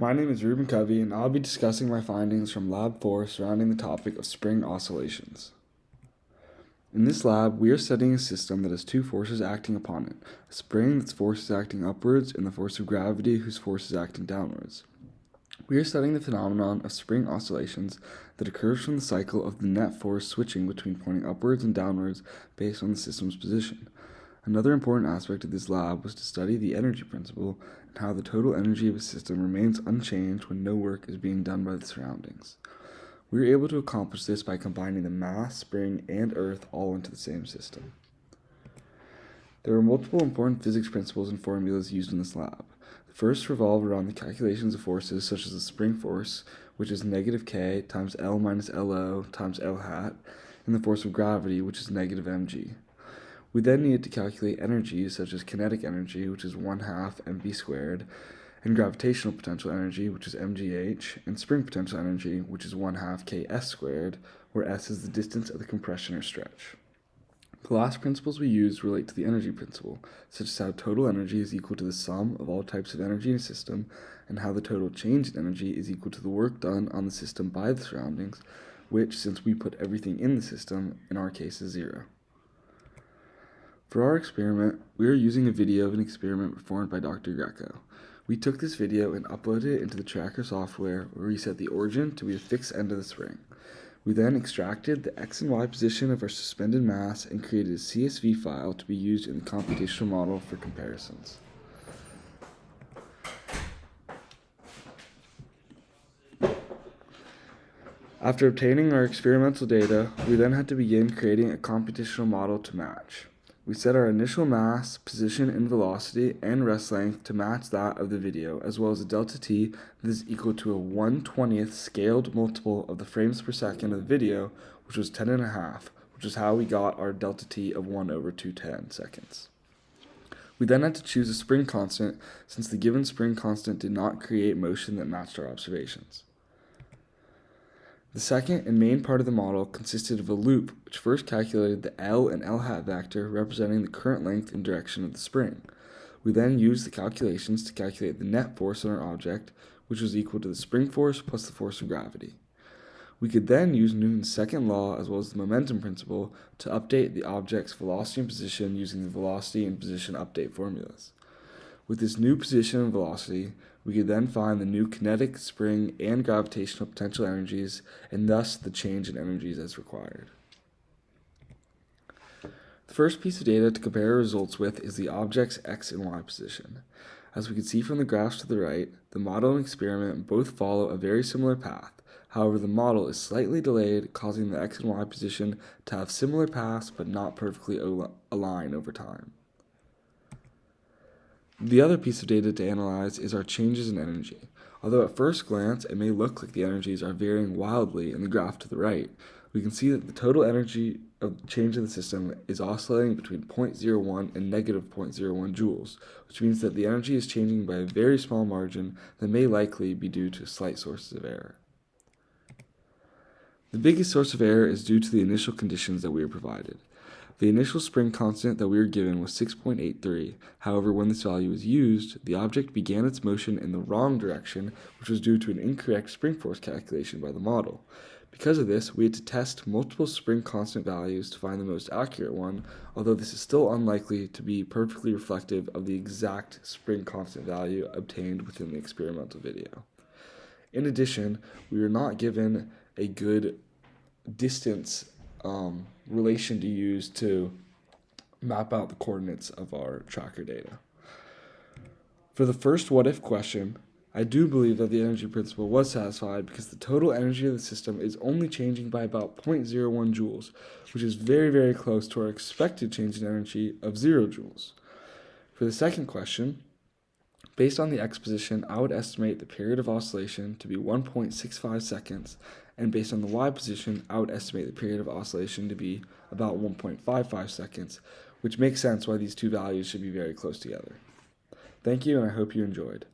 My name is Reuben Covey, and I'll be discussing my findings from Lab 4 surrounding the topic of spring oscillations. In this lab, we are studying a system that has two forces acting upon it, a spring that's force is acting upwards and the force of gravity whose force is acting downwards. We are studying the phenomenon of spring oscillations that occurs from the cycle of the net force switching between pointing upwards and downwards based on the system's position. Another important aspect of this lab was to study the energy principle and how the total energy of a system remains unchanged when no work is being done by the surroundings. We were able to accomplish this by combining the mass, spring, and earth all into the same system. There were multiple important physics principles and formulas used in this lab. The first revolved around the calculations of forces such as the spring force, which is negative k times L minus LO times L hat, and the force of gravity, which is negative mg. We then needed to calculate energies such as kinetic energy, which is 1/2 mv squared, and gravitational potential energy, which is mgh, and spring potential energy, which is 1/2 ks squared, where s is the distance of the compression or stretch. The last principles we used relate to the energy principle, such as how total energy is equal to the sum of all types of energy in a system, and how the total change in energy is equal to the work done on the system by the surroundings, which, since we put everything in the system, in our case is 0. For our experiment, we are using a video of an experiment performed by Dr. Greco. We took this video and uploaded it into the tracker software where we set the origin to be the fixed end of the spring. We then extracted the x and y position of our suspended mass and created a CSV file to be used in the computational model for comparisons. After obtaining our experimental data, we then had to begin creating a computational model to match. We set our initial mass, position, and velocity and rest length to match that of the video, as well as a delta t that is equal to a 1/20th scaled multiple of the frames per second of the video, which was 10.5, which is how we got our delta t of 1/210 seconds. We then had to choose a spring constant, since the given spring constant did not create motion that matched our observations. The second and main part of the model consisted of a loop which first calculated the L and L hat vector representing the current length and direction of the spring. We then used the calculations to calculate the net force on our object, which was equal to the spring force plus the force of gravity. We could then use Newton's second law as well as the momentum principle to update the object's velocity and position using the velocity and position update formulas. With this new position and velocity, we could then find the new kinetic, spring, and gravitational potential energies, and thus the change in energies as required. The first piece of data to compare our results with is the object's x and y position. As we can see from the graphs to the right, the model and experiment both follow a very similar path. However, the model is slightly delayed, causing the x and y position to have similar paths but not perfectly align over time. The other piece of data to analyze is our changes in energy. Although at first glance it may look like the energies are varying wildly in the graph to the right, we can see that the total energy of change in the system is oscillating between 0.01 and negative 0.01 joules, which means that the energy is changing by a very small margin that may likely be due to slight sources of error. The biggest source of error is due to the initial conditions that we are provided. The initial spring constant that we were given was 6.83. However, when this value was used, the object began its motion in the wrong direction, which was due to an incorrect spring force calculation by the model. Because of this, we had to test multiple spring constant values to find the most accurate one, although this is still unlikely to be perfectly reflective of the exact spring constant value obtained within the experimental video. In addition, we were not given a good distance relation to use to map out the coordinates of our tracker data. For the first what-if question, I do believe that the energy principle was satisfied because the total energy of the system is only changing by about 0.01 joules, which is very, very close to our expected change in energy of 0 joules. For the second question, based on the x position, I would estimate the period of oscillation to be 1.65 seconds, and based on the y position, I would estimate the period of oscillation to be about 1.55 seconds, which makes sense why these two values should be very close together. Thank you, and I hope you enjoyed.